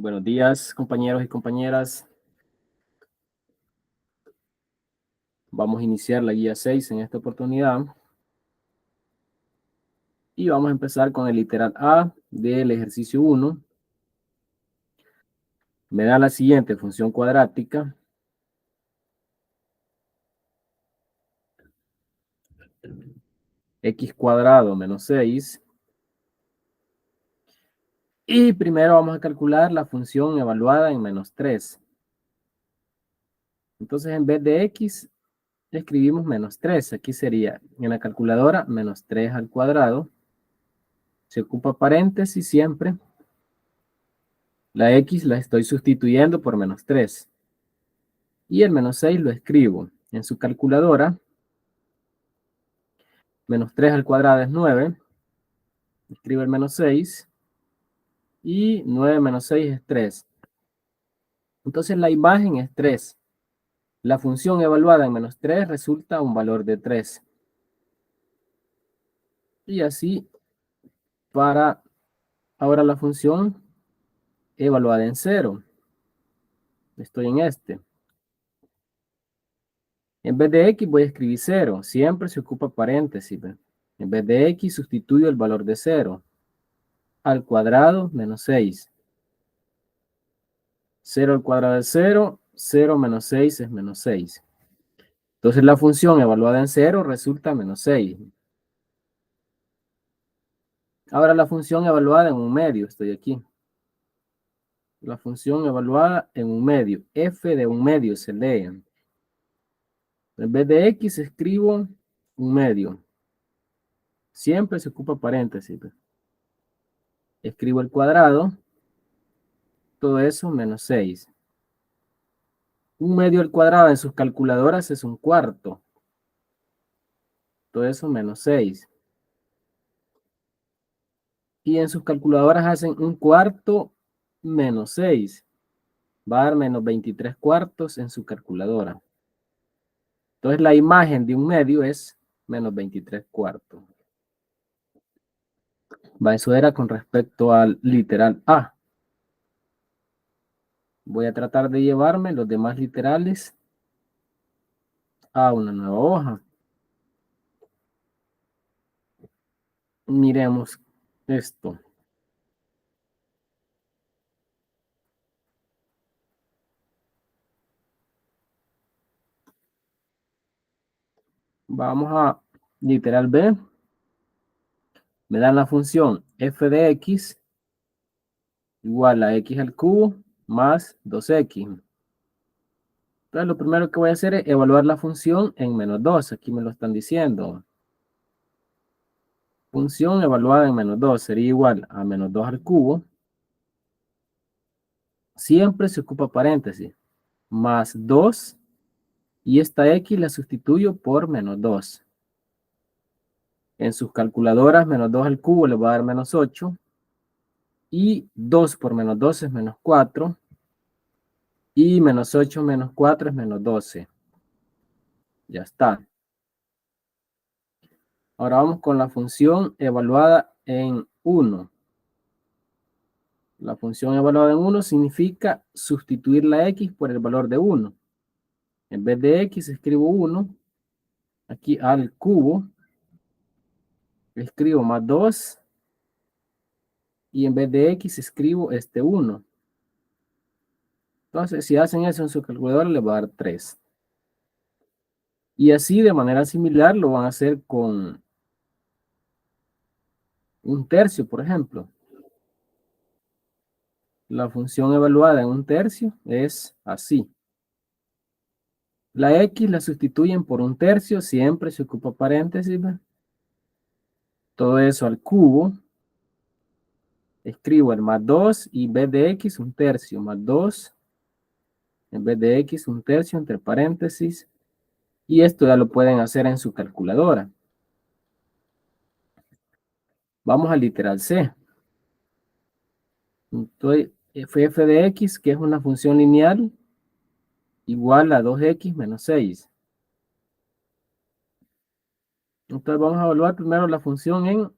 Buenos días, compañeros y compañeras. Vamos a iniciar la guía 6 en esta oportunidad. Y vamos a empezar con el literal A del ejercicio 1. Me da la siguiente función cuadrática. X cuadrado menos 6. Y primero vamos a calcular la función evaluada en menos 3. Entonces, en vez de X, escribimos menos 3. Aquí sería, en la calculadora, menos 3 al cuadrado. Se ocupa paréntesis siempre. La X la estoy sustituyendo por menos 3. Y el menos 6 lo escribo en su calculadora. Menos 3 al cuadrado es 9. Escribo el menos 6. Y 9 menos 6 es 3. Entonces la imagen es 3. La función evaluada en menos 3 resulta un valor de 3. Y así para ahora la función evaluada en 0. Estoy en este. En vez de X voy a escribir 0. Siempre se ocupa paréntesis. En vez de X sustituyo el valor de 0. Al cuadrado menos 6. 0 al cuadrado es 0. 0 menos 6 es menos 6. Entonces la función evaluada en 0 resulta menos 6. Ahora la función evaluada en un medio. Estoy aquí. La función evaluada en un medio. F de un medio se lee. En vez de X escribo un medio. Siempre se ocupa paréntesis. Escribo el cuadrado. Todo eso menos 6. Un medio al cuadrado en sus calculadoras es un cuarto. Todo eso menos 6. Y en sus calculadoras hacen un cuarto menos 6. Va a dar menos 23 cuartos en su calculadora. Entonces la imagen de un medio es menos 23 cuartos. Eso era con respecto al literal A. Voy a tratar de llevarme los demás literales a una nueva hoja. Miremos esto. Vamos a literal B. Me dan la función f de x igual a x al cubo más 2x. Entonces lo primero que voy a hacer es evaluar la función en menos 2. Aquí me lo están diciendo. Función evaluada en menos 2 sería igual a menos 2 al cubo. Siempre se ocupa paréntesis. Más 2. Y esta x la sustituyo por menos 2. En sus calculadoras, menos 2 al cubo le va a dar menos 8. Y 2 por menos 2 es menos 4. Y menos 8 menos 4 es menos 12. Ya está. Ahora vamos con la función evaluada en 1. La función evaluada en 1 significa sustituir la x por el valor de 1. En vez de x escribo 1. Aquí al cubo. Escribo más 2. Y en vez de x escribo este 1. Entonces, si hacen eso en su calculadora, le va a dar 3. Y así, de manera similar, lo van a hacer con un tercio, por ejemplo. La función evaluada en un tercio es así. La x la sustituyen por un tercio, siempre se ocupa paréntesis. Todo eso al cubo. Escribo el más 2 y en vez de x un tercio, más 2. En vez de x un tercio entre paréntesis. Y esto ya lo pueden hacer en su calculadora. Vamos al literal C. Entonces, f de x, que es una función lineal, igual a 2x menos 6. Entonces vamos a evaluar primero la función en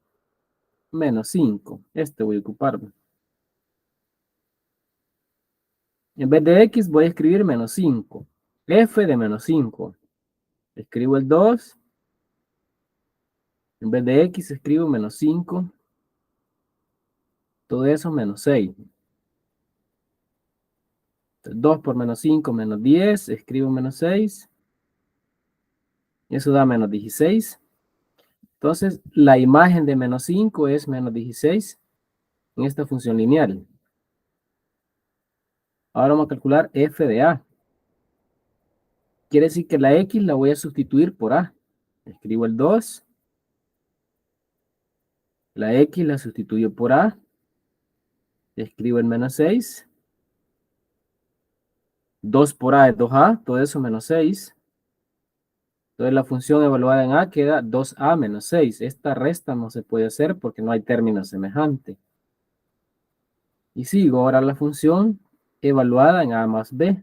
menos 5. Este voy a ocuparme. En vez de x voy a escribir menos 5. F de menos 5. Escribo el 2. En vez de x escribo menos 5. Todo eso menos 6. 2 por menos 5, menos 10. Escribo menos 6. Eso da menos 16. Entonces, la imagen de menos 5 es menos 16 en esta función lineal. Ahora vamos a calcular f de a. Quiere decir que la x la voy a sustituir por a. Escribo el 2. La x la sustituyo por a. Escribo el menos 6. 2 por a es 2a, todo eso menos 6. Entonces la función evaluada en a queda 2a menos 6. Esta resta no se puede hacer porque no hay término semejante. Y sigo ahora la función evaluada en a más b.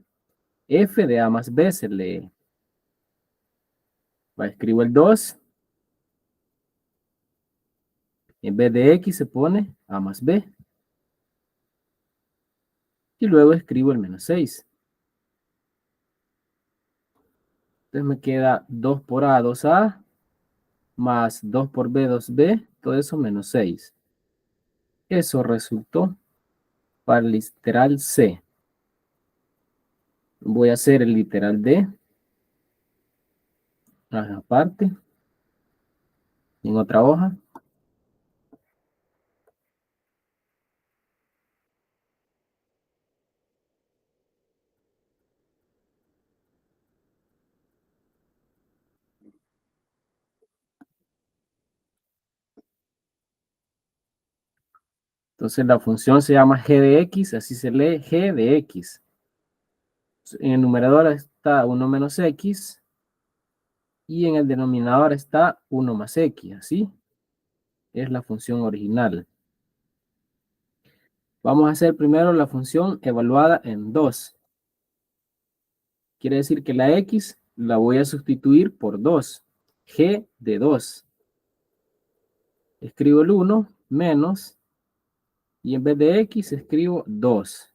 F de a más b se lee. Escribo el 2. En vez de x se pone a más b. Y luego escribo el menos 6. Entonces me queda 2 por a, 2a, más 2 por b, 2b, todo eso menos 6. Eso resultó para el literal C. Voy a hacer el literal D. Aparte. En otra hoja. Entonces la función se llama g de x, así se lee g de x. En el numerador está 1 menos x. Y en el denominador está 1 más x, así es la función original. Vamos a hacer primero la función evaluada en 2. Quiere decir que la x la voy a sustituir por 2. G de 2. Escribo el 1 menos. Y en vez de x escribo 2.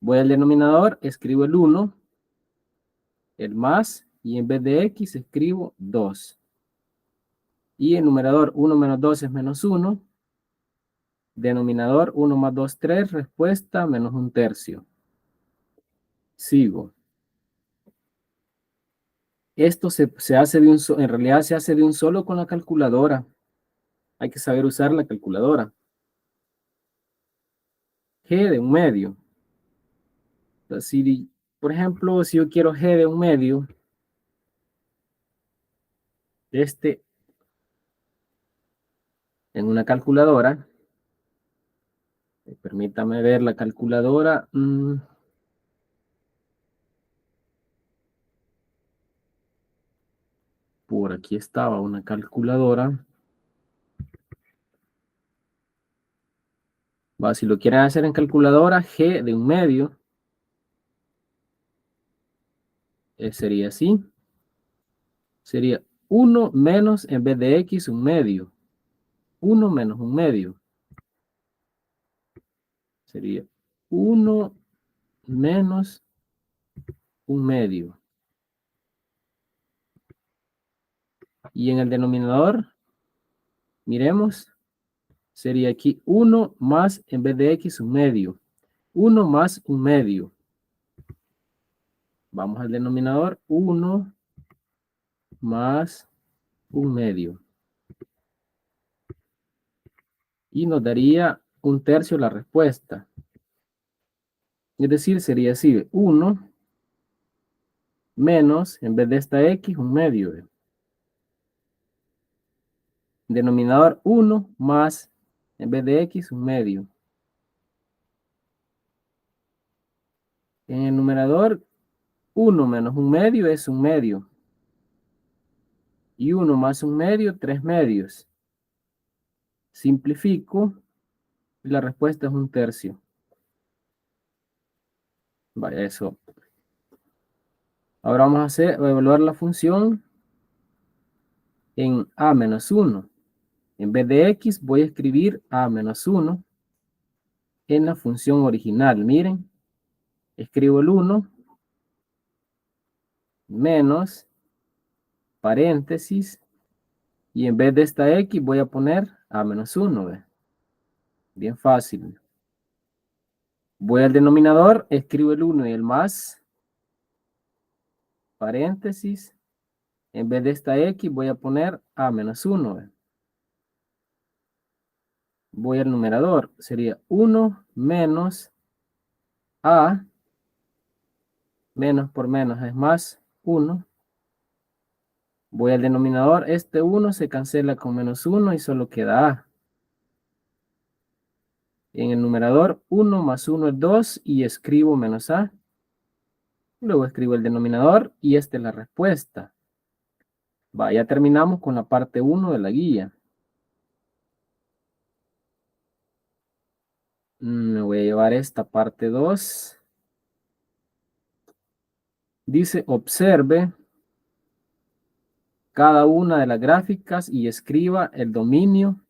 Voy al denominador, escribo el 1. El más. Y en vez de x escribo 2. Y el numerador 1 menos 2 es menos 1. Denominador 1 más 2, 3. Respuesta menos 1/3. Sigo. Esto se hace de en realidad se hace de un solo con la calculadora. Hay que saber usar la calculadora. G de un medio. Entonces, por ejemplo, si yo quiero G de un medio, en una calculadora, permítame ver la calculadora. Por aquí estaba una calculadora. Si lo quieren hacer en calculadora, G de un medio sería así. Sería 1 menos, en vez de x, un medio. 1 menos un medio. Sería 1 menos un medio. Y en el denominador, miremos, sería aquí 1 más, en vez de x, un medio. 1 más un medio. Vamos al denominador, 1 más un medio. Y nos daría 1/3 la respuesta. Es decir, sería así, 1 menos, en vez de esta x, un medio. Denominador 1 más, en vez de x, un medio. En el numerador, 1 menos un medio es un medio. Y 1 más un medio, 3 medios. Simplifico. Y la respuesta es 1/3. Vaya, eso. Ahora vamos a evaluar la función en a menos 1. En vez de x voy a escribir a menos 1 en la función original. Miren, Escribo el 1 menos paréntesis y en vez de esta X voy a poner A menos 1. ¿Ve? Bien fácil. Voy al denominador, escribo el 1 y el más, paréntesis. En vez de esta X voy a poner A menos 1. ¿Ve? Voy al numerador, sería 1 menos A, menos por menos es más 1. Voy al denominador, este 1 se cancela con menos 1 y solo queda A. En el numerador, 1 más 1 es 2 y escribo menos A. Luego escribo el denominador y esta es la respuesta. Va, ya terminamos con la parte 1 de la guía. Me voy a llevar esta parte 2. Dice, observe cada una de las gráficas y escriba el dominio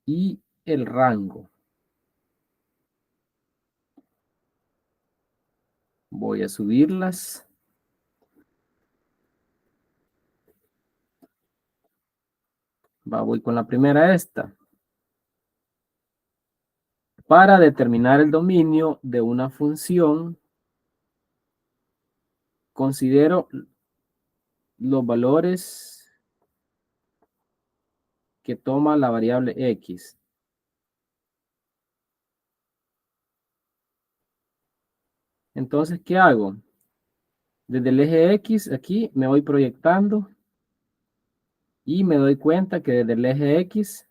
y el rango. Voy a subirlas. Va, voy con la primera esta. Para determinar el dominio de una función, considero los valores que toma la variable X. Entonces, ¿qué hago? Desde el eje X aquí me voy proyectando y me doy cuenta que desde el eje X,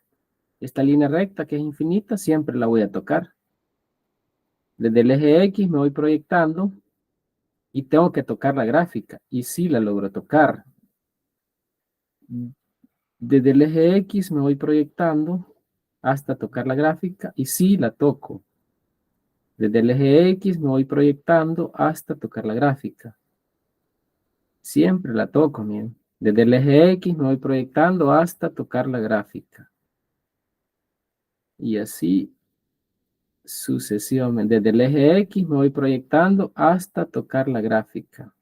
esta línea recta que es infinita, siempre la voy a tocar. Desde el eje X me voy proyectando y tengo que tocar la gráfica. Y sí la logro tocar. Desde el eje X me voy proyectando hasta tocar la gráfica y sí la toco. Desde el eje X me voy proyectando hasta tocar la gráfica. Siempre la toco, miren. Desde el eje X me voy proyectando hasta tocar la gráfica. Y así sucesivamente. Desde el eje X me voy proyectando hasta tocar la gráfica.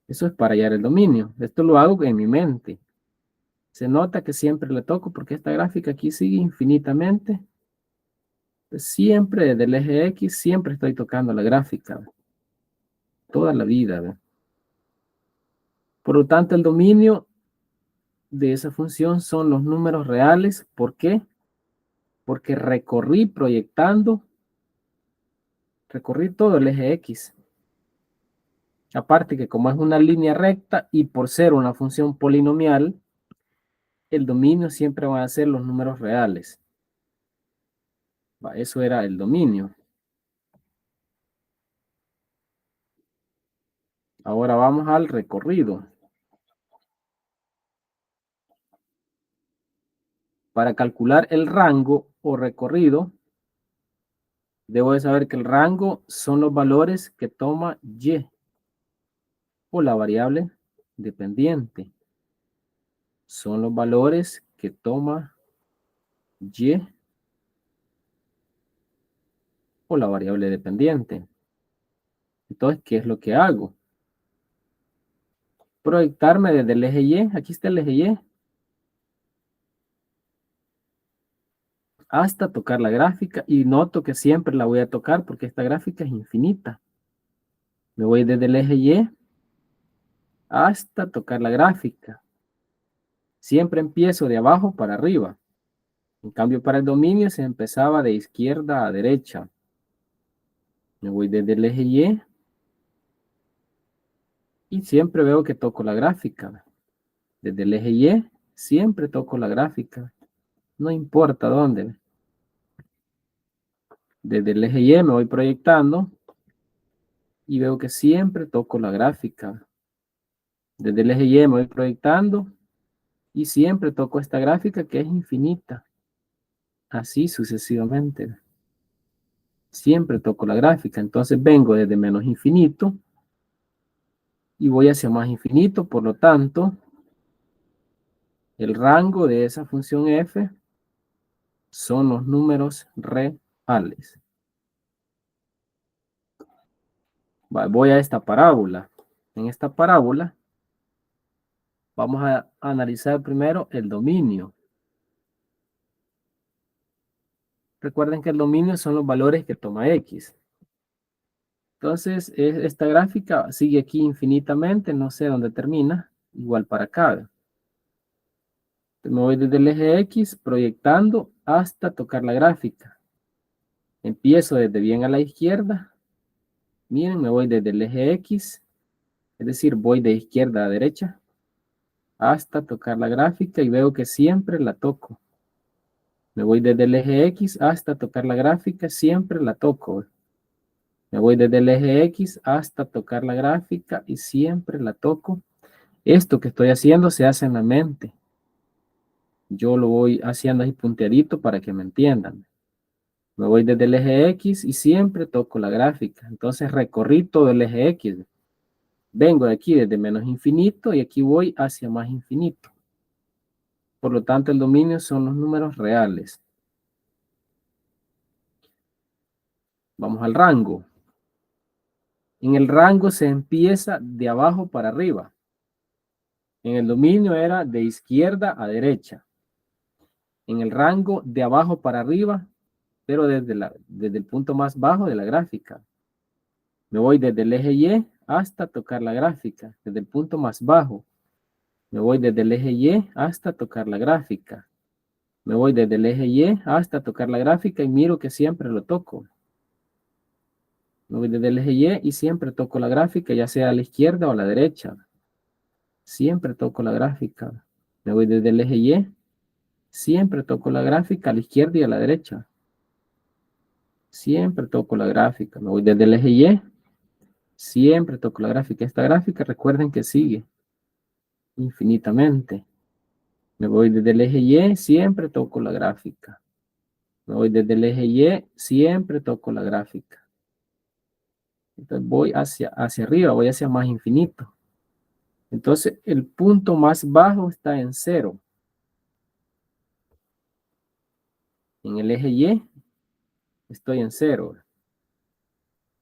Eso es para hallar el dominio. Esto lo hago en mi mente. Se nota que siempre la toco porque esta gráfica aquí sigue infinitamente. Siempre desde el eje X, siempre estoy tocando la gráfica. Toda la vida. ¿Ve? Por lo tanto, el dominio de esa función son los números reales. ¿Por qué? Porque recorrí proyectando, recorrí todo el eje X. Aparte que como es una línea recta y por ser una función polinomial, el dominio siempre van a ser los números reales. Eso era el dominio. Ahora vamos al recorrido. Para calcular el rango o recorrido, debo de saber que el rango son los valores que toma y o la variable dependiente. Son los valores que toma y o la variable dependiente. Entonces, ¿qué es lo que hago? Proyectarme desde el eje Y. Aquí está el eje Y. Hasta tocar la gráfica y noto que siempre la voy a tocar porque esta gráfica es infinita. Me voy desde el eje Y hasta tocar la gráfica. Siempre empiezo de abajo para arriba. En cambio, para el dominio se empezaba de izquierda a derecha. Me voy desde el eje y siempre veo que toco la gráfica. Desde el eje Y siempre toco la gráfica. No importa dónde. Desde el eje Y me voy proyectando y veo que siempre toco la gráfica. Desde el eje Y me voy proyectando y siempre toco esta gráfica que es infinita. Así sucesivamente. Siempre toco la gráfica. Entonces vengo desde menos infinito y voy hacia más infinito. Por lo tanto, el rango de esa función f son los números reales. Voy a esta parábola. En esta parábola vamos a analizar primero el dominio. Recuerden que el dominio son los valores que toma X. Entonces, esta gráfica sigue aquí infinitamente, no sé dónde termina, igual para acá. Me voy desde el eje X proyectando hasta tocar la gráfica. Empiezo desde bien a la izquierda. Miren, me voy desde el eje X, es decir, voy de izquierda a derecha hasta tocar la gráfica y veo que siempre la toco. Me voy desde el eje X hasta tocar la gráfica, siempre la toco. Me voy desde el eje X hasta tocar la gráfica y siempre la toco. Esto que estoy haciendo se hace en la mente. Yo lo voy haciendo ahí punteadito para que me entiendan. Me voy desde el eje X y siempre toco la gráfica. Entonces recorrí todo el eje X. Vengo de aquí desde menos infinito y aquí voy hacia más infinito. Por lo tanto, el dominio son los números reales. Vamos al rango. En el rango se empieza de abajo para arriba. En el dominio era de izquierda a derecha. En el rango de abajo para arriba, pero desde el punto más bajo de la gráfica. Me voy desde el eje Y hasta tocar la gráfica, desde el punto más bajo. Me voy desde el eje Y hasta tocar la gráfica. Me voy desde el eje Y hasta tocar la gráfica y miro que siempre lo toco. Me voy desde el eje Y y siempre toco la gráfica, ya sea a la izquierda o a la derecha. Siempre toco la gráfica. Me voy desde el eje Y. Siempre toco la gráfica a la izquierda y a la derecha. Siempre toco la gráfica. Me voy desde el eje Y. Siempre toco la gráfica. Esta gráfica, recuerden que sigue infinitamente. Me voy desde el eje Y. Siempre toco la gráfica. Me voy desde el eje Y. Siempre toco la gráfica. Entonces voy hacia arriba, voy hacia más infinito. Entonces el punto más bajo está en 0. En el eje Y estoy en 0.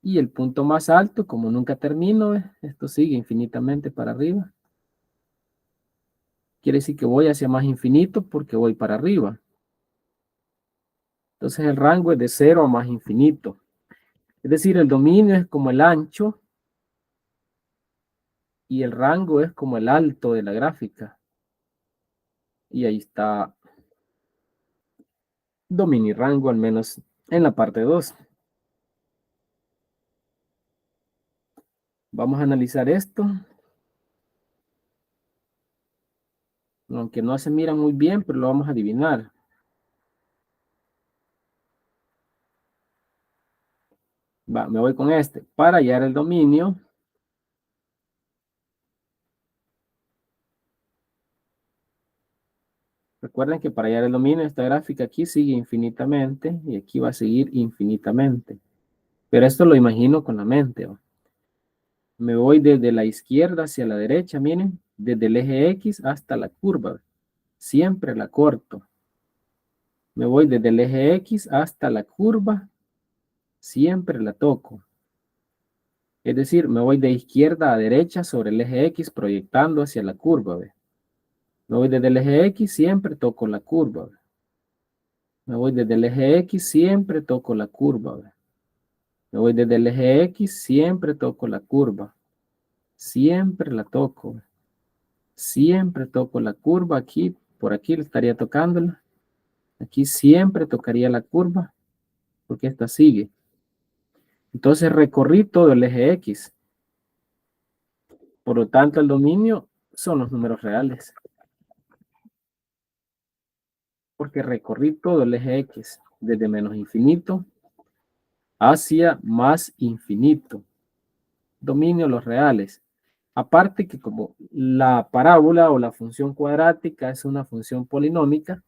Y el punto más alto, como nunca termino, esto sigue infinitamente para arriba. Quiere decir que voy hacia más infinito porque voy para arriba. Entonces el rango es de 0 a más infinito. Es decir, el dominio es como el ancho y el rango es como el alto de la gráfica. Y ahí está dominio y rango, al menos en la parte 2. Vamos a analizar esto. Aunque no se mira muy bien, pero lo vamos a adivinar. Me voy con este. Para hallar el dominio, recuerden que para hallar el dominio, esta gráfica aquí sigue infinitamente y aquí va a seguir infinitamente. Pero esto lo imagino con la mente. Me voy desde la izquierda hacia la derecha, miren, desde el eje X hasta la curva. Siempre la corto. Me voy desde el eje X hasta la curva, siempre la toco. Es decir, me voy de izquierda a derecha sobre el eje X proyectando hacia la curva. Me voy desde el eje X, siempre toco la curva. Me voy desde el eje X, siempre toco la curva. Me voy desde el eje X, siempre toco la curva. Siempre la toco. Siempre toco la curva aquí, por aquí le estaría tocándola. Aquí siempre tocaría la curva, porque esta sigue. Entonces recorrí todo el eje X. Por lo tanto, el dominio son los números reales. Porque recorrí todo el eje X, desde menos infinito hacia más infinito. Dominio los reales. Aparte que como la parábola o la función cuadrática es una función polinómica,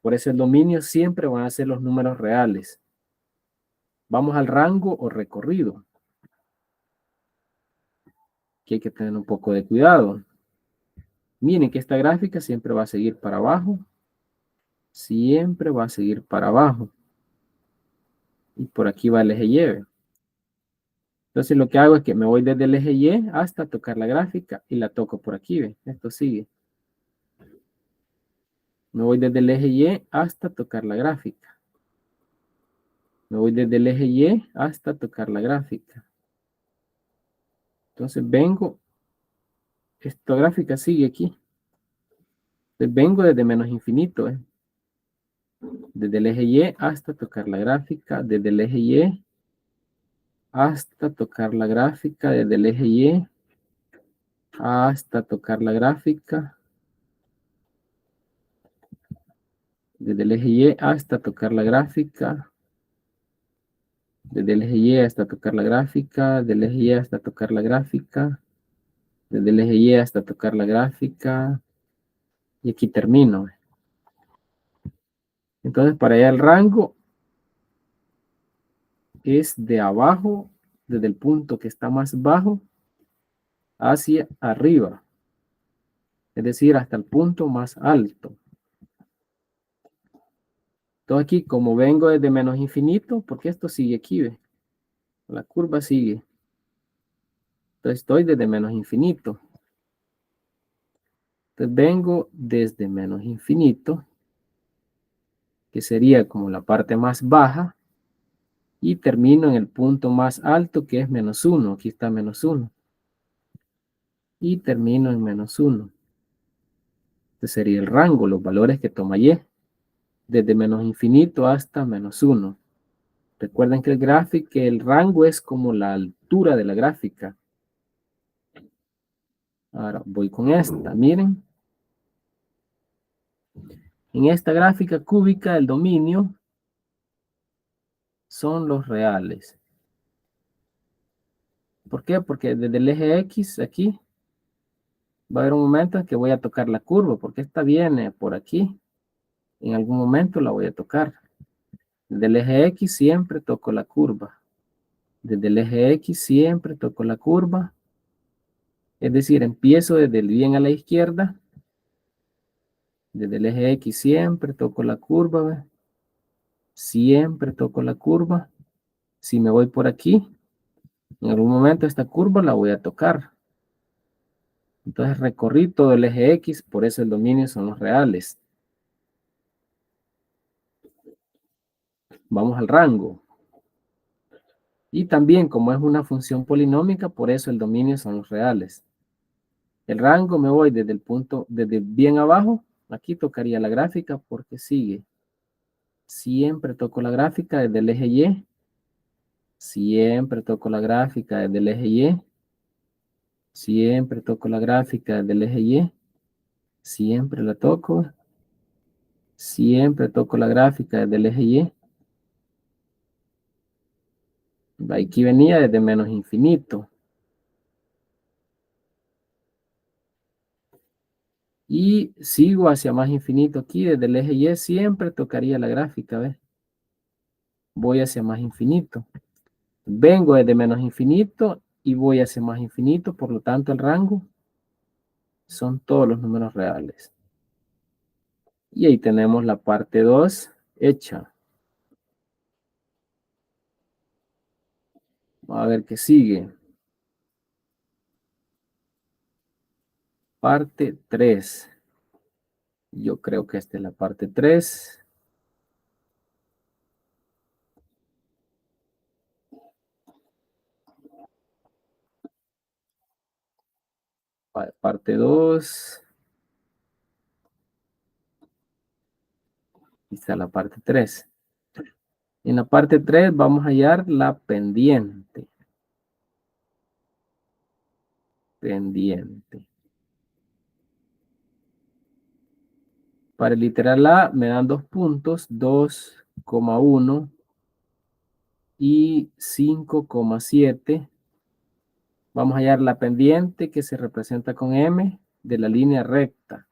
por eso el dominio siempre van a ser los números reales. Vamos al rango o recorrido. Aquí hay que tener un poco de cuidado. Miren que esta gráfica siempre va a seguir para abajo. Siempre va a seguir para abajo. Y por aquí va el eje Y. Entonces lo que hago es que me voy desde el eje Y hasta tocar la gráfica y la toco por aquí, ¿ve? Esto sigue. Me voy desde el eje Y hasta tocar la gráfica. Me voy desde el eje Y hasta tocar la gráfica. Entonces vengo, esta gráfica sigue aquí. Entonces vengo desde menos infinito, ¿eh? Desde el eje Y hasta tocar la gráfica, desde el eje Y hasta tocar la gráfica, desde el eje Y hasta tocar la gráfica, desde el eje Y hasta tocar la gráfica, desde el eje Y hasta tocar la gráfica, del eje Y hasta tocar la gráfica, desde el eje Y hasta tocar la gráfica, y aquí termino. Entonces, para allá el rango es de abajo, desde el punto que está más bajo, hacia arriba, es decir, hasta el punto más alto. Entonces aquí, como vengo desde menos infinito, porque esto sigue aquí, ¿ve? La curva sigue. Entonces estoy desde menos infinito. Entonces vengo desde menos infinito, que sería como la parte más baja, y termino en el punto más alto, que es menos 1. Aquí está menos 1. Y termino en menos 1. Este sería el rango, los valores que toma Y, desde menos infinito hasta menos 1. Recuerden que el rango es como la altura de la gráfica. Ahora voy con esta, miren. En esta gráfica cúbica, el dominio son los reales. ¿Por qué? Porque desde el eje X aquí va a haber un momento en que voy a tocar la curva, porque esta viene por aquí. En algún momento la voy a tocar. Desde el eje X siempre toco la curva. Desde el eje X siempre toco la curva. Es decir, empiezo desde el bien a la izquierda. Desde el eje X siempre toco la curva. ¿Ve? Siempre toco la curva. Si me voy por aquí, en algún momento esta curva la voy a tocar. Entonces recorrí todo el eje X, por eso el dominio son los reales. Vamos al rango. Y también, como es una función polinómica, por eso el dominio son los reales. El rango me voy desde el punto, desde bien abajo. Aquí tocaría la gráfica porque sigue. Siempre toco la gráfica desde el eje Y. Siempre toco la gráfica desde el eje Y. Siempre toco la gráfica desde el eje Y. Siempre la toco. Siempre toco la gráfica desde el eje Y. Aquí venía desde menos infinito. Y sigo hacia más infinito aquí, desde el eje Y siempre tocaría la gráfica, ¿ves? Voy hacia más infinito. Vengo desde menos infinito y voy hacia más infinito, por lo tanto el rango son todos los números reales. Y ahí tenemos la parte 2 hecha. Vamos a ver qué sigue. Parte 3. Yo creo que esta es la parte 3. Parte 2. Aquí está la parte 3. En la parte 3 vamos a hallar la pendiente. Pendiente. Para el literal A me dan 2 puntos, 2,1 y 5,7. Vamos a hallar la pendiente que se representa con M de la línea recta.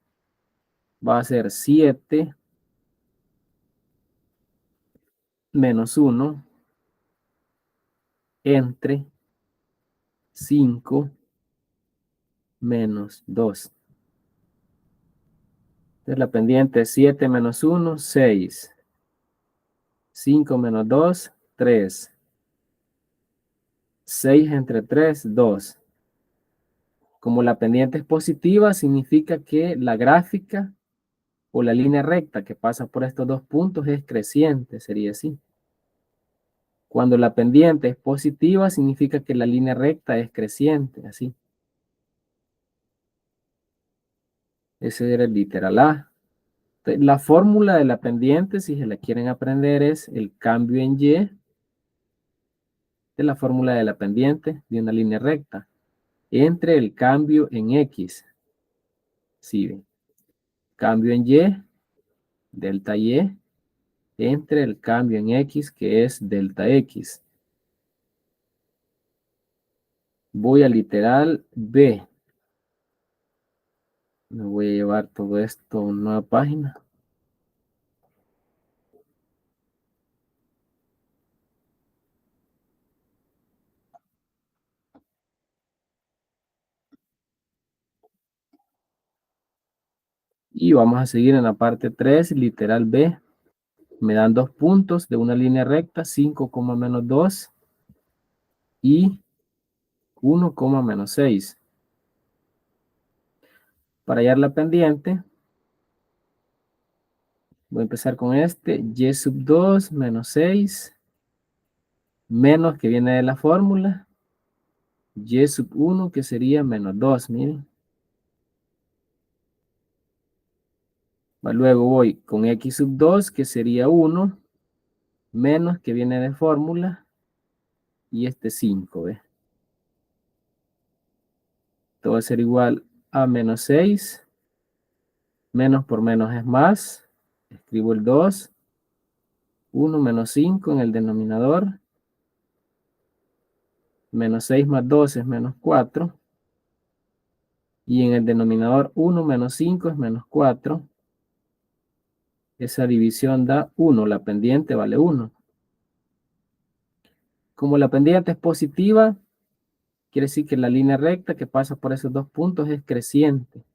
Va a ser 7 menos 1 entre 5 menos 2. Entonces la pendiente es 7 menos 1, 6. 5 menos 2, 3. 6 entre 3, 2. Como la pendiente es positiva, significa que la gráfica o la línea recta que pasa por estos dos puntos es creciente, sería así. Cuando la pendiente es positiva, significa que la línea recta es creciente, así. Ese era el literal A. La fórmula de la pendiente, si se la quieren aprender, es el cambio en Y de la fórmula de la pendiente de una línea recta entre el cambio en X. Sí, ¿ven? Cambio en Y, delta Y, entre el cambio en X, que es delta X. Voy al literal B. Me voy a llevar todo esto a una nueva página. Y vamos a seguir en la parte 3, literal B. Me dan 2 puntos de una línea recta, 5, menos 2 y 1, menos 6. Para hallar la pendiente, voy a empezar con este, y sub 2 menos 6, menos que viene de la fórmula, y sub 1 que sería menos 2, miren. Luego voy con x sub 2 que sería 1, menos que viene de fórmula, y este 5, ¿ves? Esto va a ser igual a menos 6, menos por menos es más, escribo el 2, 1 menos 5 en el denominador, menos 6 más 2 es menos 4, y en el denominador 1 menos 5 es menos 4, esa división da 1, la pendiente vale 1. Como la pendiente es positiva, quiere decir que la línea recta que pasa por esos dos puntos es creciente,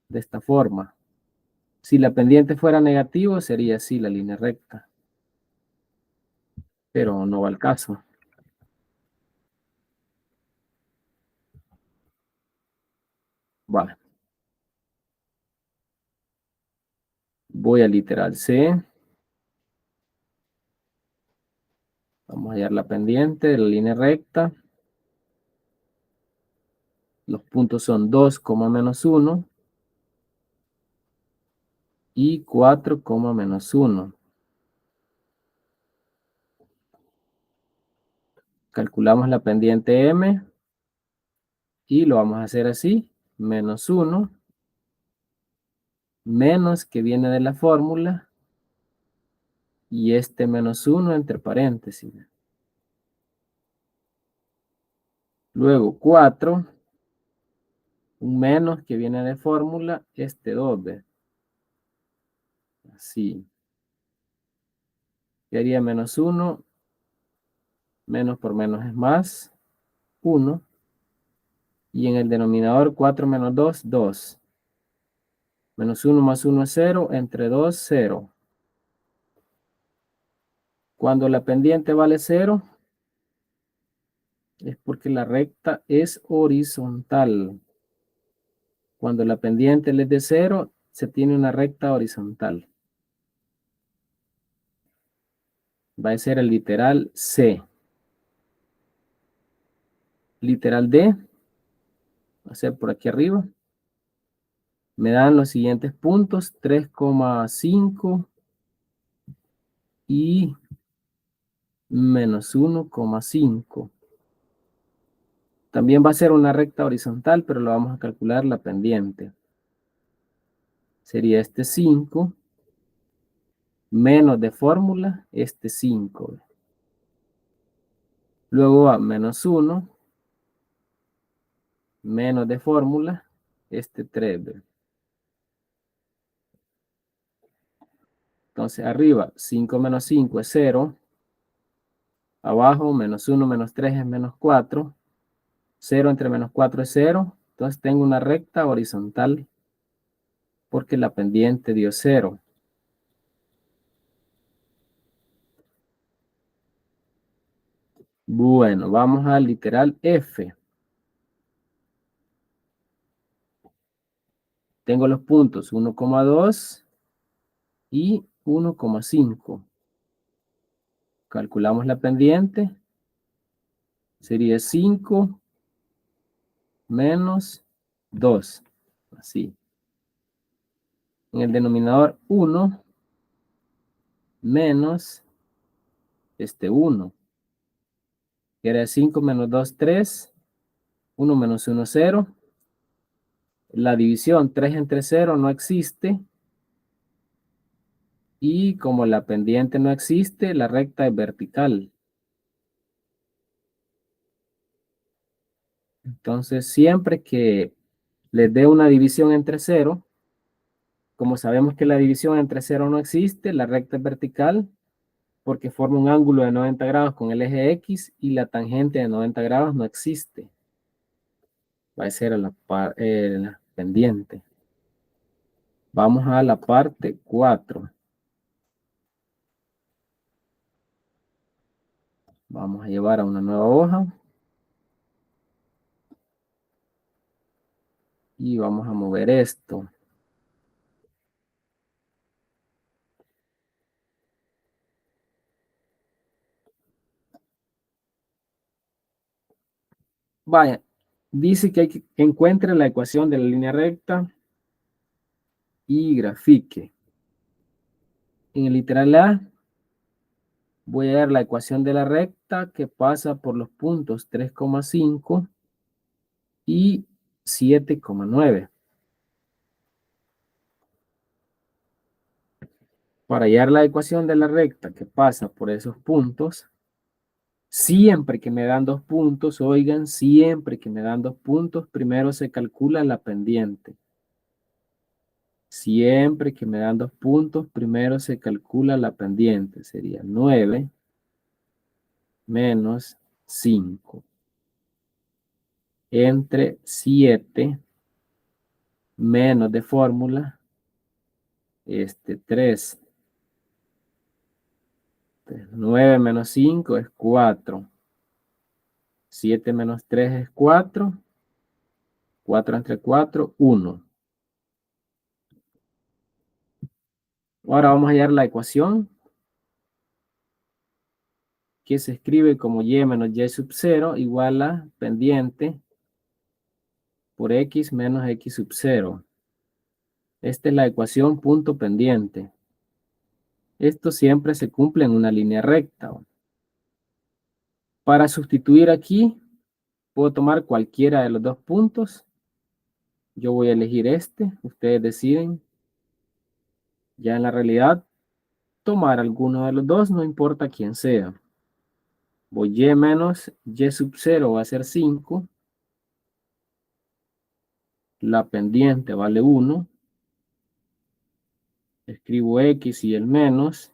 de esta forma. Si la pendiente fuera negativo, sería así la línea recta, pero no va al caso. Vale. Voy al literal C. Vamos a hallar la pendiente de la línea recta. Los puntos son 2, menos 1 y 4, menos 1. Calculamos la pendiente M y lo vamos a hacer así. Menos 1, menos que viene de la fórmula y este menos 1 entre paréntesis. Luego 4, un menos que viene de fórmula, este 2, ¿ves? Así. Y haría menos 1, menos por menos es más, 1. Y en el denominador 4 menos 2, 2. Menos 1 más 1 es 0, entre 2, 0. Cuando la pendiente vale 0, es porque la recta es horizontal. Cuando la pendiente es de 0, se tiene una recta horizontal. Va a ser el literal C. Literal D, va a ser por aquí arriba. Me dan los siguientes puntos, 3,5 y menos 1,5. También va a ser una recta horizontal, pero lo vamos a calcular la pendiente. Sería este 5, menos de fórmula, este 5. Luego va menos 1, menos de fórmula, este 3. Entonces arriba, 5 menos 5 es 0. Abajo, menos 1 menos 3 es menos 4. 0 entre menos 4 es 0. Entonces tengo una recta horizontal porque la pendiente dio 0. Bueno, vamos al literal F. Tengo los puntos 1,2 y 1,5. Calculamos la pendiente. Sería 5 menos 2. Así. En el denominador 1 menos 1. Que era 5 menos 2, 3. 1 menos 1, 0. La división 3 entre 0 no existe. Y como la pendiente no existe, la recta es vertical. Entonces, siempre que les dé una división entre 0, como sabemos que la división entre 0 no existe, la recta es vertical porque forma un ángulo de 90 grados con el eje X y la tangente de 90 grados no existe. Va a ser la pendiente. Vamos a la parte 4. Vamos a llevar a una nueva hoja. Y vamos a mover esto. Vaya, dice que hay que encuentre la ecuación de la línea recta y grafique. En el literal A, voy a dar la ecuación de la recta que pasa por los puntos 3,5 y 7,9. Para hallar la ecuación de la recta que pasa por esos puntos, siempre que me dan 2 puntos, oigan, siempre que me dan 2 puntos, primero se calcula la pendiente. Siempre que me dan 2 puntos, primero se calcula la pendiente. Sería 9 menos 5 entre 7 menos de fórmula 3. 9 menos 5 es 4. 7 menos 3 es 4. 4 entre 4, 1. Ahora vamos a hallar la ecuación que se escribe como y menos y sub 0 igual a pendiente por x menos x sub 0. Esta es la ecuación punto pendiente. Esto siempre se cumple en una línea recta. Para sustituir aquí, puedo tomar cualquiera de los 2 puntos. Yo voy a elegir ustedes deciden. Ya en la realidad, tomar alguno de los 2, no importa quién sea. Voy y menos y sub 0 va a ser 5. La pendiente vale 1. Escribo x y el menos.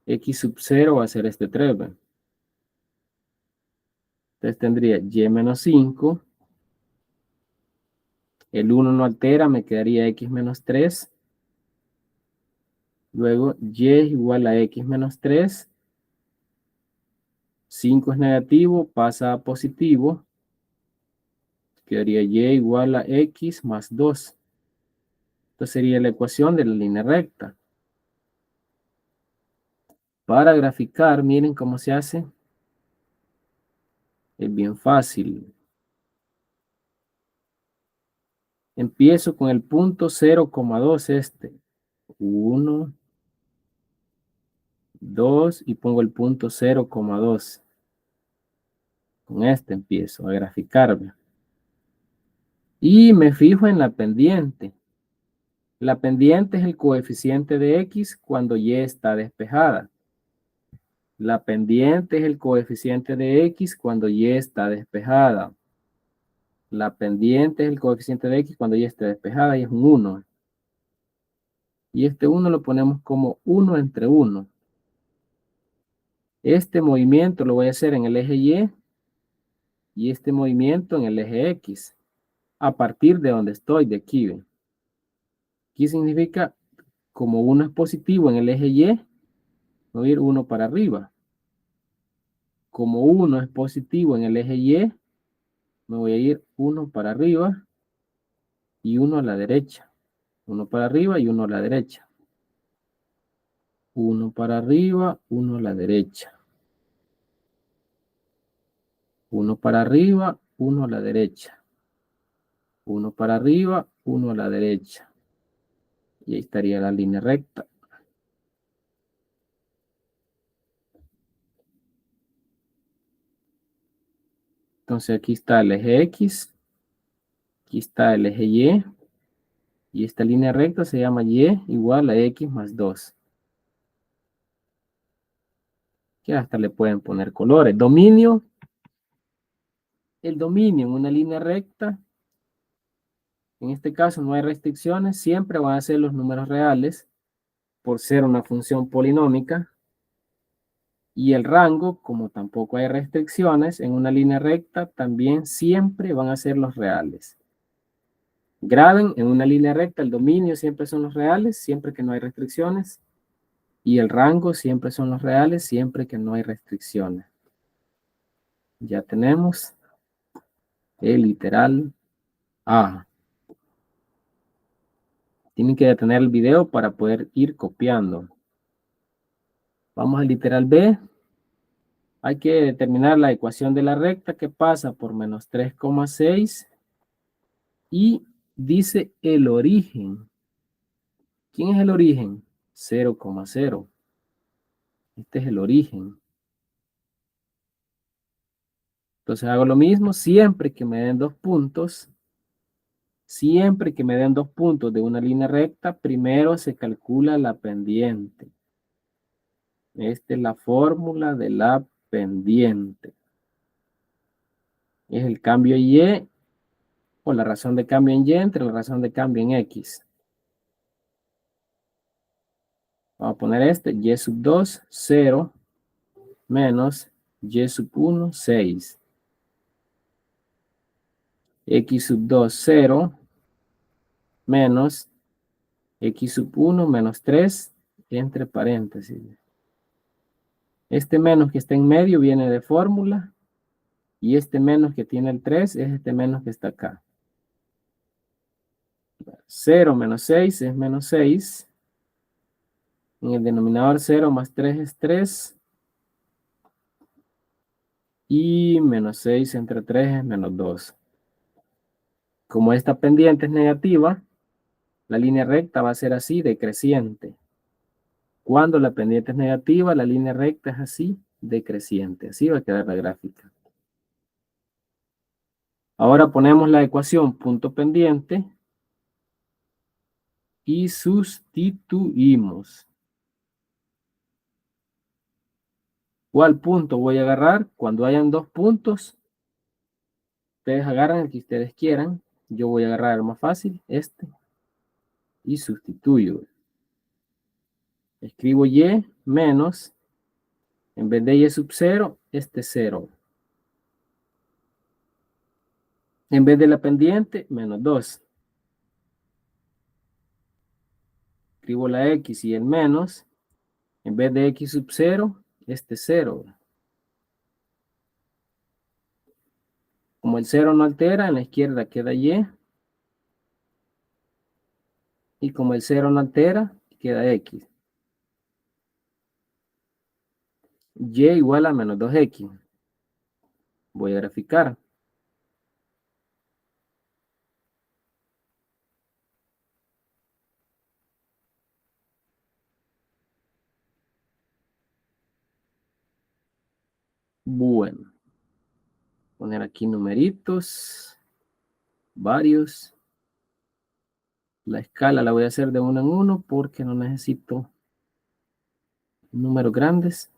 X sub 0 va a ser 3. ¿Ve? Entonces tendría y menos 5. El 1 no altera, me quedaría x menos 3. Luego y es igual a x menos 3. 5 es negativo, pasa a positivo. Quedaría y igual a x más 2. Esta sería la ecuación de la línea recta. Para graficar, miren cómo se hace. Es bien fácil. Empiezo con el punto 0,2 1, 2 y pongo el punto 0,2. Con empiezo a graficarme. Y me fijo en la pendiente. La pendiente es el coeficiente de x cuando y está despejada. La pendiente es el coeficiente de x cuando y está despejada. La pendiente es el coeficiente de x cuando y está despejada y es un 1. Y 1 lo ponemos como 1 entre 1. Este movimiento lo voy a hacer en el eje y este movimiento en el eje X. A partir de donde estoy, de aquí. ¿Ven? Aquí significa, como 1 es positivo en el eje Y, voy a ir 1 para arriba. como 1 es positivo en el eje Y, me voy a ir 1 para arriba y 1 a la derecha. 1 para arriba y 1 a la derecha. 1 para arriba, 1 a la derecha. 1 para arriba, 1 a la derecha. 1 para arriba, 1 a la derecha. Y ahí estaría la línea recta. Entonces aquí está el eje X. Aquí está el eje Y. Y esta línea recta se llama Y igual a X más 2. Que hasta le pueden poner colores. Dominio. El dominio en una línea recta. En este caso no hay restricciones. Siempre van a ser los números reales. Por ser una función polinómica. Y el rango, como tampoco hay restricciones, en una línea recta también siempre van a ser los reales. Graben, en una línea recta el dominio siempre son los reales, siempre que no hay restricciones. Y el rango siempre son los reales, siempre que no hay restricciones. Ya tenemos el literal A. Tienen que detener el video para poder ir copiando. Vamos al literal B. Hay que determinar la ecuación de la recta que pasa por menos 3,6 y dice el origen. ¿Quién es el origen? 0,0. Este es el origen. Entonces hago lo mismo siempre que me den 2 puntos. Siempre que me den 2 puntos de una línea recta, primero se calcula la pendiente. Esta es la fórmula de la pendiente. Es el cambio Y, o la razón de cambio en Y entre la razón de cambio en X. Vamos a poner este, Y sub 2, 0, menos Y sub 1, 6. X sub 2, 0, menos X sub 1, menos 3, entre paréntesis. Este menos que está en medio viene de fórmula. Y este menos que tiene el 3 es este menos que está acá. 0 menos 6 es menos 6. En el denominador 0 más 3 es 3. Y menos 6 entre 3 es menos 2. Como esta pendiente es negativa, la línea recta va a ser así, decreciente. Cuando la pendiente es negativa, la línea recta es así, decreciente. Así va a quedar la gráfica. Ahora ponemos la ecuación punto pendiente y sustituimos. ¿Cuál punto voy a agarrar? Cuando hayan 2 puntos, ustedes agarran el que ustedes quieran. Yo voy a agarrar el más fácil, este, y sustituyo. Escribo Y menos, en vez de Y sub 0, este 0. En vez de la pendiente, menos 2. Escribo la X y el menos. En vez de X sub 0, este 0. Como el 0 no altera, en la izquierda queda Y. Y como el 0 no altera, queda X. Y igual a menos 2X. Voy a graficar. Bueno. Poner aquí numeritos. Varios. La escala la voy a hacer de 1 en 1 porque no necesito números grandes.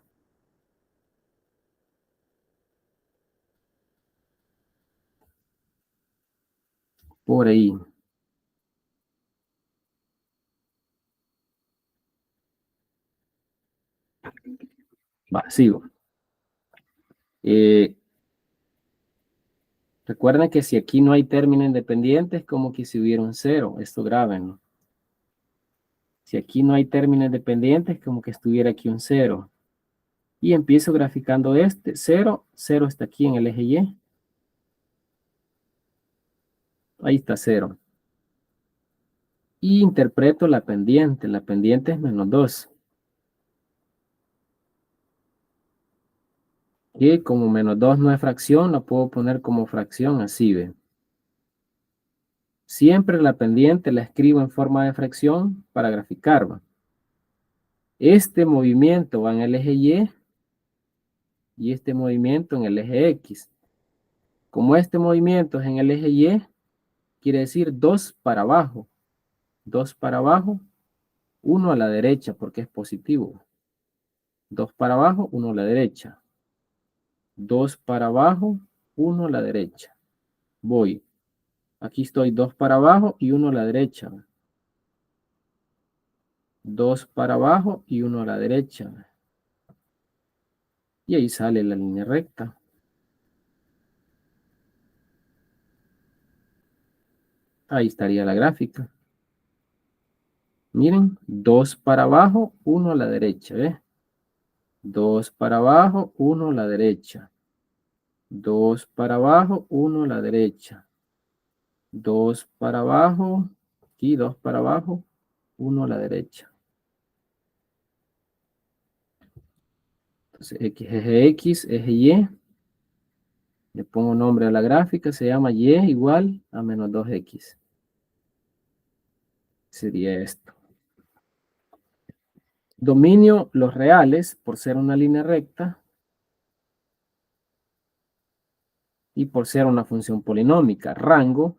Por ahí. Va, sigo. Recuerden que si aquí no hay término independiente, es como que si hubiera un 0. Esto grábenlo. Si aquí no hay término independiente, es como que estuviera aquí un 0. Y empiezo graficando este, 0, 0 está aquí en el eje Y. Ahí está 0. Y interpreto la pendiente es menos 2. Y como menos 2 no es fracción, la puedo poner como fracción, así ve. Siempre la pendiente la escribo en forma de fracción para graficar, ¿va? Este movimiento va en el eje y este movimiento en el eje X. Como este movimiento es en el eje Y, quiere decir 2 para abajo. 2 para abajo, 1 a la derecha porque es positivo. 2 para abajo, 1 a la derecha. 2 para abajo, 1 a la derecha. Voy. Aquí estoy 2 para abajo y 1 a la derecha. 2 para abajo y 1 a la derecha. Y ahí sale la línea recta. Ahí estaría la gráfica. Miren, 2 para abajo, 1 a la derecha, ¿ve? 2 para abajo, 1 a la derecha. 2 para abajo, 1 a la derecha. 2 para abajo, aquí 2 para abajo, 1 a la derecha. Entonces, eje X, eje Y. Le pongo nombre a la gráfica, se llama Y igual a menos 2X. Sería esto. Dominio los reales por ser una línea recta y por ser una función polinómica. Rango,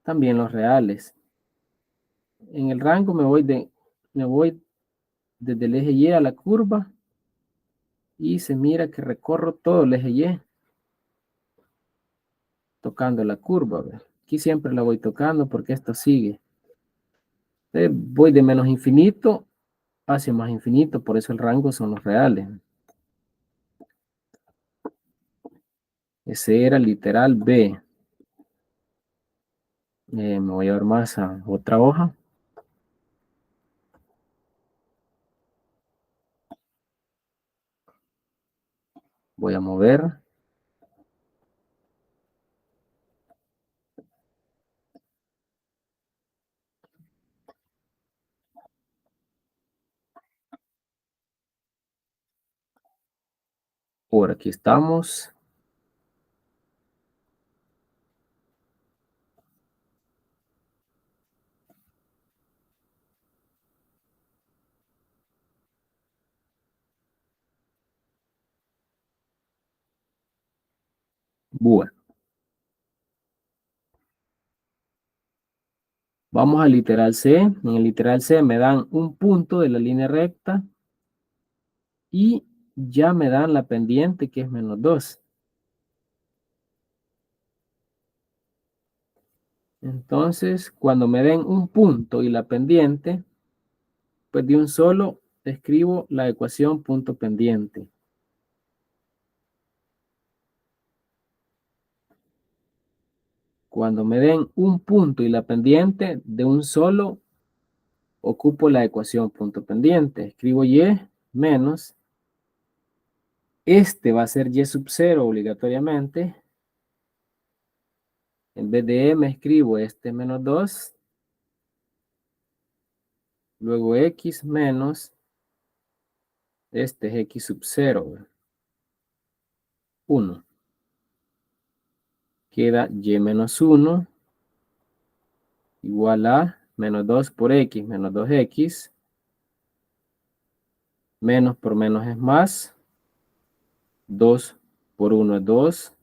también los reales. En el rango me voy desde el eje Y a la curva y se mira que recorro todo el eje Y tocando la curva. ¿Ve? Aquí siempre la voy tocando porque esto sigue. Voy de menos infinito hacia más infinito, por eso el rango son los reales. Ese era literal B. Me voy a ver más a otra hoja. Voy a mover. Por aquí estamos. Bueno. Vamos al literal C. En el literal C me dan un punto de la línea recta y ya me dan la pendiente que es menos 2. Entonces, cuando me den un punto y la pendiente, pues de un solo escribo la ecuación punto pendiente. Cuando me den un punto y la pendiente, de un solo ocupo la ecuación punto pendiente. Escribo Y menos. Este va a ser Y sub 0 obligatoriamente. En vez de M escribo este menos 2. Luego X menos. Este es X sub 0. 1. Queda Y menos 1 igual a menos 2 por X menos 2X. Menos por menos es más. 2 por 1 es 2.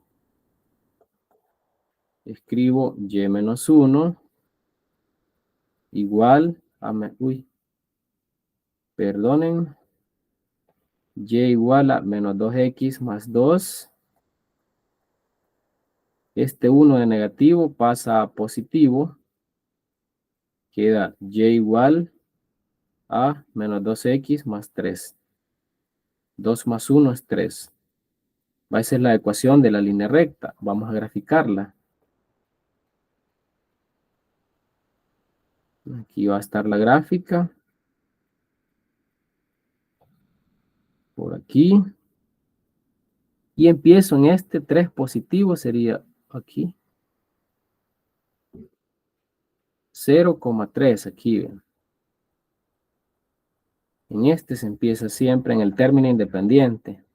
Escribo Y menos 1 igual a... Uy, perdonen. Y igual a menos 2X más 2. Este 1 de negativo pasa a positivo. Queda Y igual a menos 2X más 3. 2 más 1 es 3. Esa es la ecuación de la línea recta. Vamos a graficarla. Aquí va a estar la gráfica. por aquí. Y empiezo en este 3 positivo, sería aquí. 0,3 aquí, ¿ven? En este se empieza siempre en el término independiente.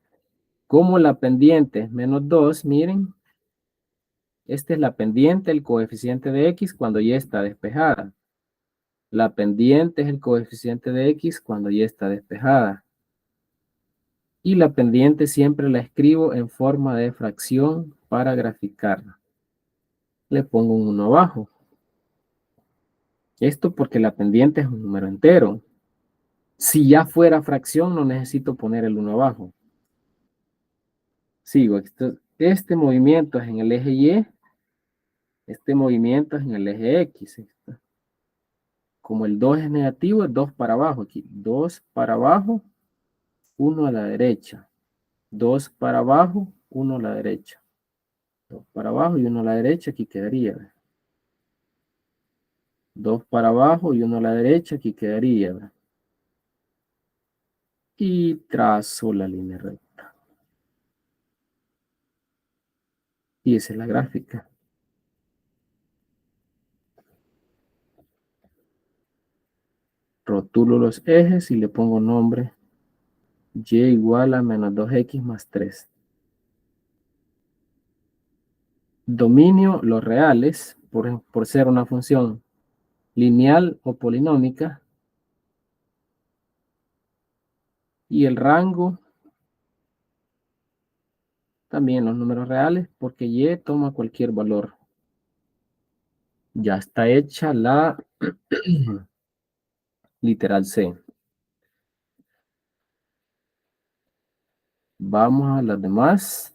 Como la pendiente es menos 2, miren. Esta es la pendiente, el coeficiente de x cuando ya está despejada. La pendiente es el coeficiente de x cuando ya está despejada. Y la pendiente siempre la escribo en forma de fracción para graficarla. Le pongo un 1 abajo. Esto porque la pendiente es un número entero. Si ya fuera fracción, no necesito poner el 1 abajo. Sigo. Este movimiento es en el eje Y. Este movimiento es en el eje X. Como el 2 es negativo, es 2 para abajo aquí. 2 para abajo, 1 a la derecha. 2 para abajo, 1 a la derecha. 2 para abajo y 1 a la derecha, aquí quedaría. 2 para abajo y 1 a la derecha, aquí quedaría. Y trazo la línea recta. Y esa es la gráfica. Rotulo los ejes y le pongo nombre y igual a menos 2x más 3. Dominio los reales por ser una función lineal o polinómica. Y el rango también los números reales porque y toma cualquier valor. Ya está hecha la literal C. Vamos a las demás.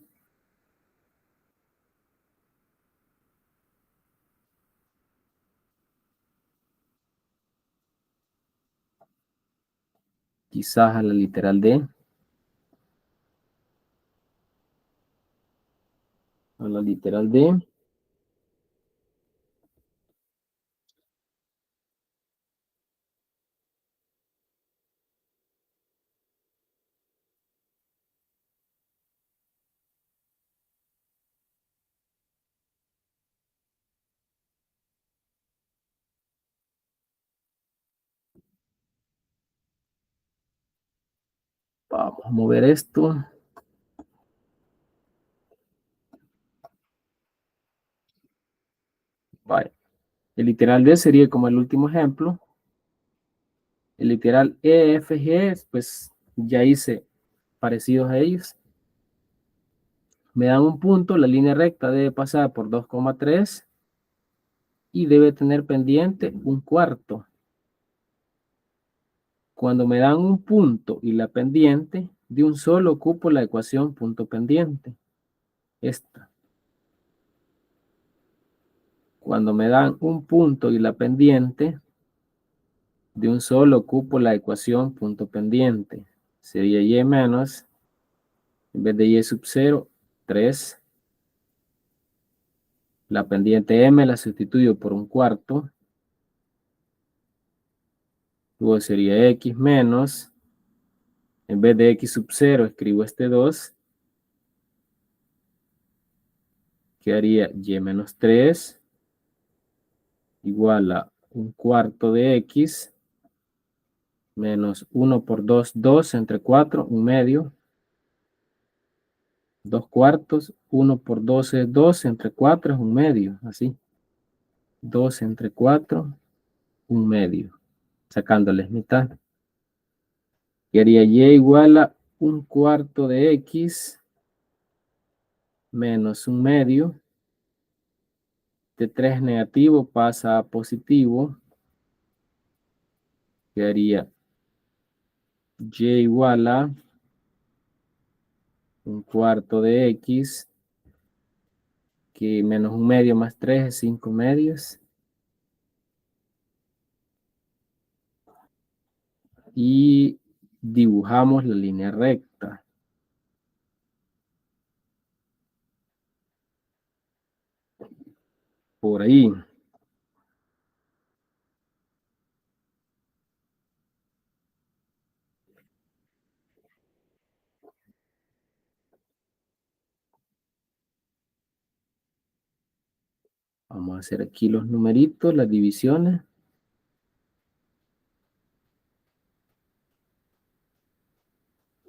Quizás a la literal D. A la literal D. Vamos a mover esto. Vale. El literal D sería como el último ejemplo. El literal E, F, G, pues ya hice parecidos a ellos. Me dan un punto, la línea recta debe pasar por 2,3 y debe tener pendiente un cuarto. Cuando me dan un punto y la pendiente, de un solo ocupo la ecuación punto pendiente. Esta. Cuando me dan un punto y la pendiente, de un solo ocupo la ecuación punto pendiente. Sería y menos, en vez de y sub 0, 3. La pendiente m la sustituyo por un cuarto. Luego sería x menos, en vez de x sub 0, escribo este 2. Quedaría y menos 3 igual a un cuarto de x menos 1 por 2, 2 entre 4, un medio. 2 cuartos, 1 por 2 es 2, entre 4 es un medio, así. 2 entre 4, un medio. Sacándoles mitad. Quedaría y igual a un cuarto de x menos un medio. De 3 negativo pasa a positivo. Quedaría y igual a un cuarto de x, que menos un medio más 3 es 5 medios. Y dibujamos la línea recta. Por ahí. Vamos a hacer aquí los numeritos, las divisiones.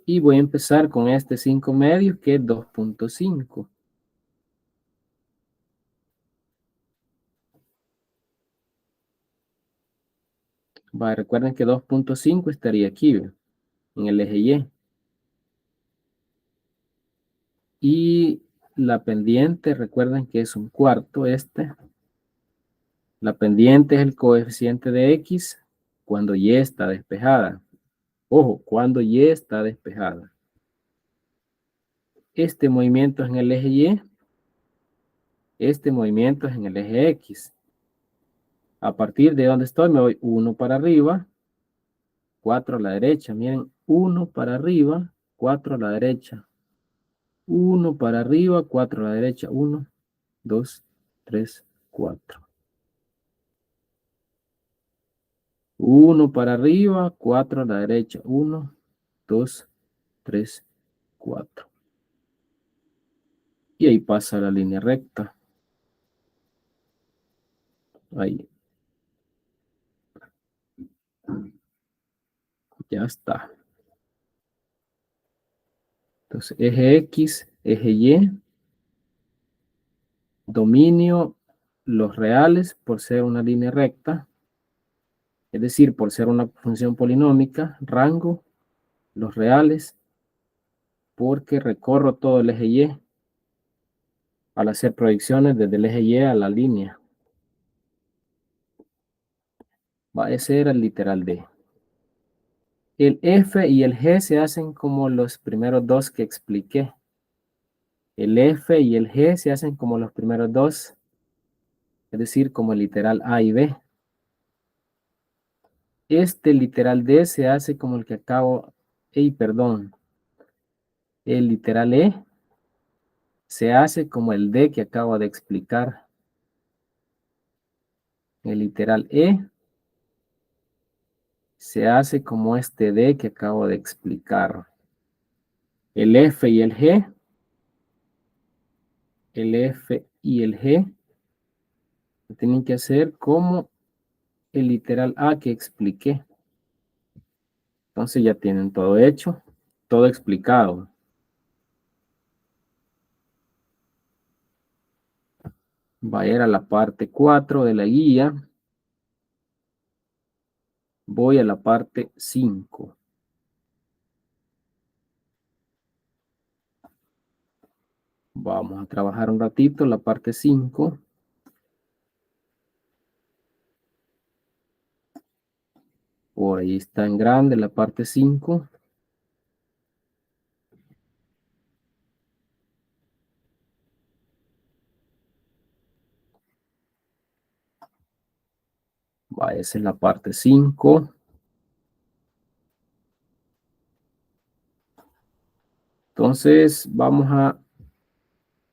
Y voy a empezar con este 5 medios, que es 2.5. Recuerden que 2.5 estaría aquí, ¿ve? En el eje Y. Y la pendiente, recuerden que es un cuarto este. La pendiente es el coeficiente de X cuando Y está despejada. Ojo, cuando Y está despejada. Este movimiento es en el eje Y. Este movimiento es en el eje X. A partir de donde estoy me voy 1 para arriba, 4 a la derecha. Miren, 1 para arriba, 4 a la derecha. 1 para arriba, 4 a la derecha. 1, 2, 3, 4. 1 para arriba, 4 a la derecha. 1, 2, 3, 4. Y ahí pasa la línea recta. Ahí. Ya está. Entonces, eje X, eje Y, dominio, los reales por ser una línea recta, es decir, por ser una función polinómica, rango, los reales, porque recorro todo el eje Y al hacer proyecciones desde el eje Y a la línea. Ese era el literal D. El F y el G se hacen como los primeros dos que expliqué. El F y el G se hacen como los primeros dos, es decir, como el literal A y B. Este literal D se hace como el que acabo, perdón, el literal E se hace como el D que acabo de explicar. El literal E se hace como este D que acabo de explicar. El F y el G, el F y el G tienen que hacer como el literal A que expliqué. Entonces ya tienen todo hecho, todo explicado. Va a ir a la parte 4 de la guía. Voy a la parte 5. Vamos a trabajar un ratito la parte 5. Por ahí está en grande la parte 5. Esa es la parte 5. Entonces vamos a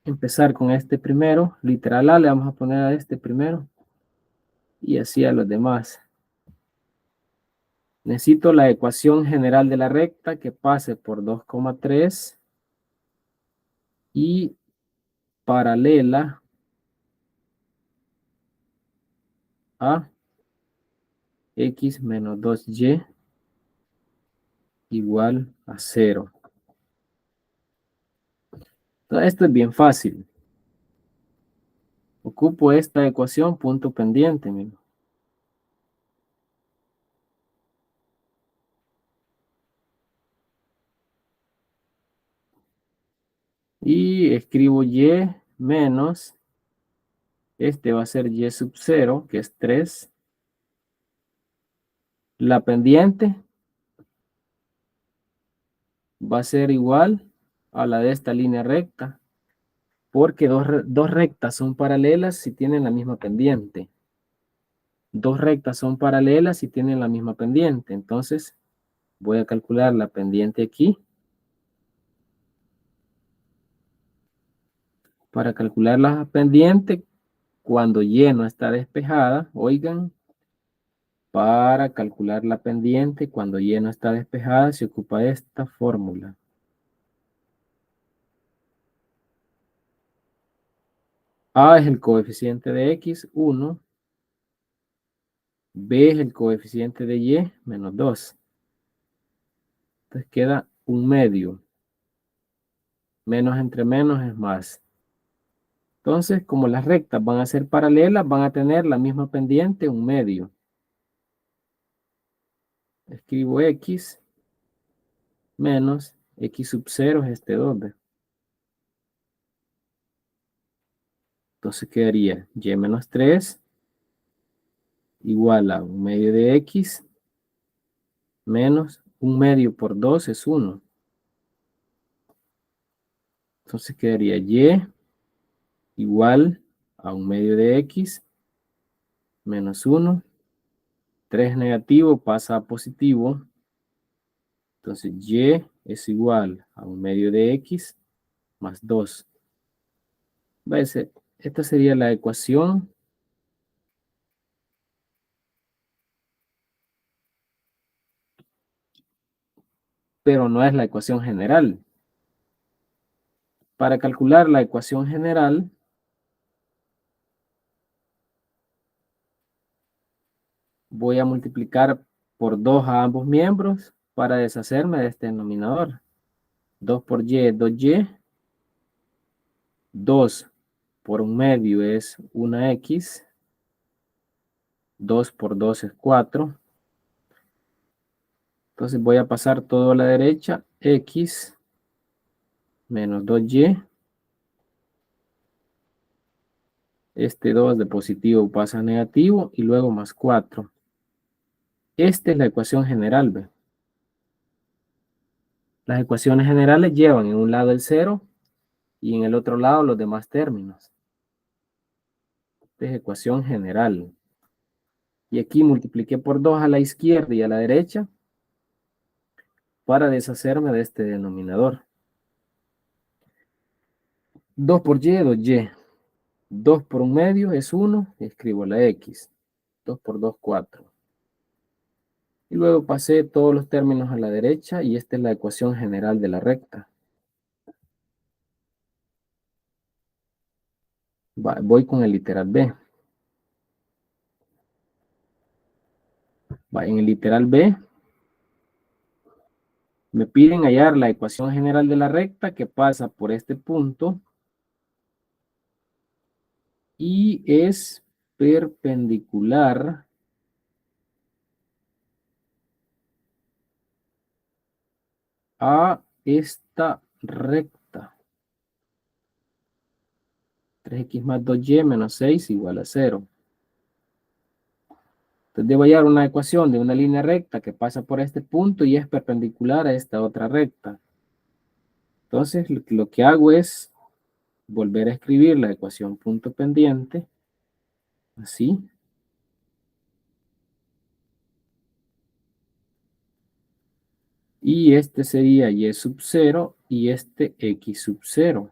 empezar con este primero. Literal A le vamos a poner a este primero. Y así a los demás. Necesito la ecuación general de la recta que pase por 2,3 y paralela a x menos 2y igual a 0. Entonces, esto es bien fácil. Ocupo esta ecuación, punto pendiente. Miren. Y escribo y menos, este va a ser y sub 0, que es 3. La pendiente va a ser igual a la de esta línea recta, porque dos rectas son paralelas si tienen la misma pendiente. Dos rectas son paralelas si tienen la misma pendiente. Entonces, voy a calcular la pendiente aquí. Para calcular la pendiente, cuando Y no está despejada, oigan, para calcular la pendiente, cuando Y no está despejada, se ocupa esta fórmula. A es el coeficiente de X, 1. B es el coeficiente de Y, menos 2. Entonces queda un medio. Menos entre menos es más. Entonces, como las rectas van a ser paralelas, van a tener la misma pendiente, un medio. Escribo X menos X sub 0 es este 2. Entonces quedaría Y menos 3 igual a un medio de X menos un medio por 2 es 1. Entonces quedaría Y igual a un medio de X menos 1. 3 negativo pasa a positivo. Entonces Y es igual a un medio de X más 2. Esta sería la ecuación, pero no es la ecuación general. Para calcular la ecuación general, voy a multiplicar por 2 a ambos miembros para deshacerme de este denominador. 2 por Y es 2Y. 2 por un medio es una X. 2 por 2 es 4. Entonces voy a pasar todo a la derecha. X menos 2Y. Este 2 de positivo pasa a negativo y luego más 4. Esta es la ecuación general, ¿ve? Las ecuaciones generales llevan en un lado el 0 y en el otro lado los demás términos. Esta es ecuación general. Y aquí multipliqué por 2 a la izquierda y a la derecha para deshacerme de este denominador. 2 por Y, 2Y. 2 por un medio es 1, escribo la X. 2 por 2, 4. Y luego pasé todos los términos a la derecha y esta es la ecuación general de la recta. Voy con el literal B. En el literal B me piden hallar la ecuación general de la recta que pasa por este punto y es perpendicular a esta recta. 3x más 2y menos 6 igual a 0. Entonces debo hallar una ecuación de una línea recta que pasa por este punto y es perpendicular a esta otra recta. Entonces lo que hago es volver a escribir la ecuación punto pendiente, así. Y este sería y sub 0 y este x sub 0.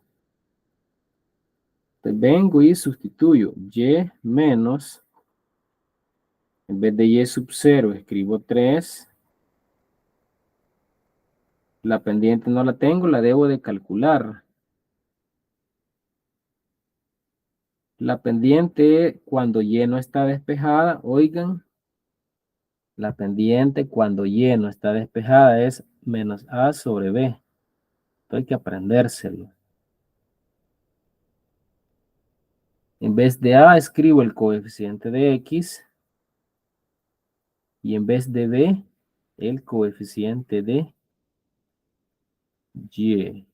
Entonces vengo y sustituyo y menos, en vez de y sub 0 escribo 3. La pendiente no la tengo, la debo de calcular. La pendiente cuando y no está despejada, oigan, la pendiente cuando y no está despejada es menos a sobre b. Esto hay que aprendérselo. En vez de a escribo el coeficiente de x y en vez de b el coeficiente de y.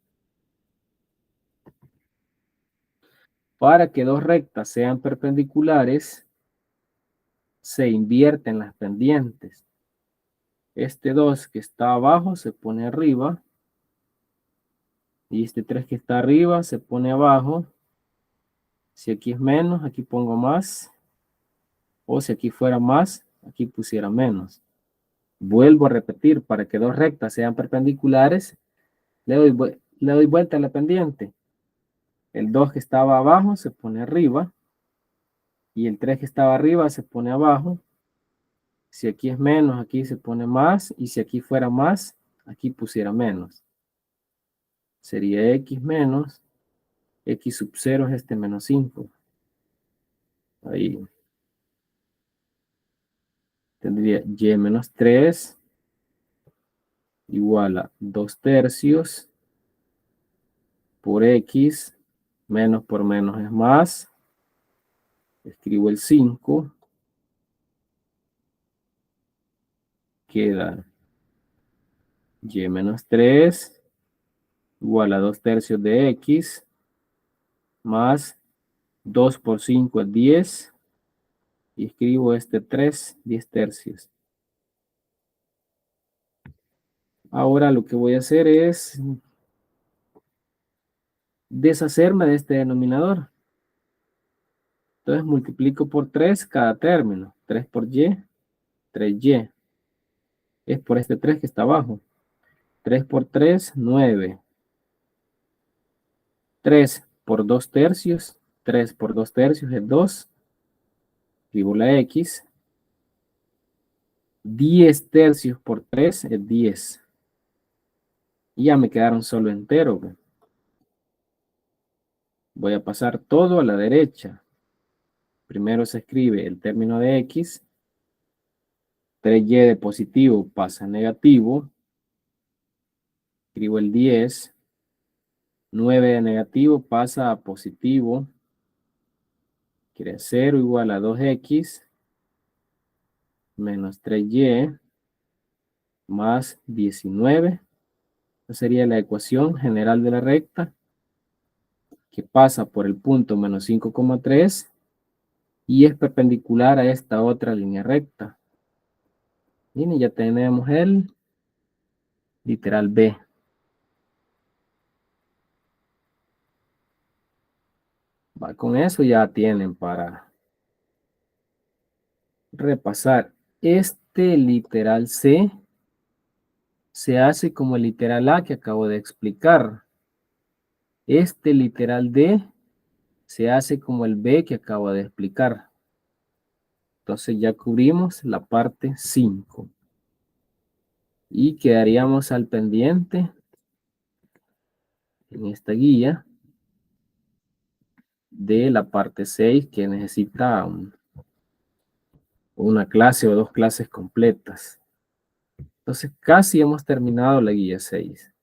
Para que dos rectas sean perpendiculares, se invierten las pendientes. Este 2 que está abajo se pone arriba. Y este 3 que está arriba se pone abajo. Si aquí es menos, aquí pongo más. O si aquí fuera más, aquí pusiera menos. Vuelvo a repetir, para que dos rectas sean perpendiculares, le doy vuelta a la pendiente. El 2 que estaba abajo se pone arriba. Y el 3 que estaba arriba se pone abajo. Si aquí es menos, aquí se pone más. Y si aquí fuera más, aquí pusiera menos. Sería x menos X sub 0 es este menos 5. Ahí. Tendría y menos 3 igual a 2 tercios por X, menos por menos es más. Escribo el 5. Queda y menos 3 igual a 2 tercios de X más 2 por 5 es 10. Y escribo este 3, 10 tercios. Ahora lo que voy a hacer es deshacerme de este denominador. Entonces multiplico por 3 cada término. 3 por y, 3y. Es por este 3 que está abajo. 3 por 3, 9. 3 por 2 tercios. 3 por 2 tercios es 2. Escribo la X. 10 tercios por 3 es 10. Y ya me quedaron solo enteros. Voy a pasar todo a la derecha. Primero se escribe el término de X. 3y de positivo pasa a negativo. Escribo el 10. 9 de negativo pasa a positivo. Quiere 0 igual a 2x menos 3y más 19. Esa sería la ecuación general de la recta que pasa por el punto menos 5,3 y es perpendicular a esta otra línea recta. Miren, ya tenemos el literal B. Con eso ya tienen para repasar. Este literal C se hace como el literal A que acabo de explicar. Este literal D se hace como el B que acabo de explicar. Entonces ya cubrimos la parte 5. Y quedaríamos al pendiente en esta guía de la parte 6 que necesita una clase o 2 clases completas. Entonces casi hemos terminado la guía 6.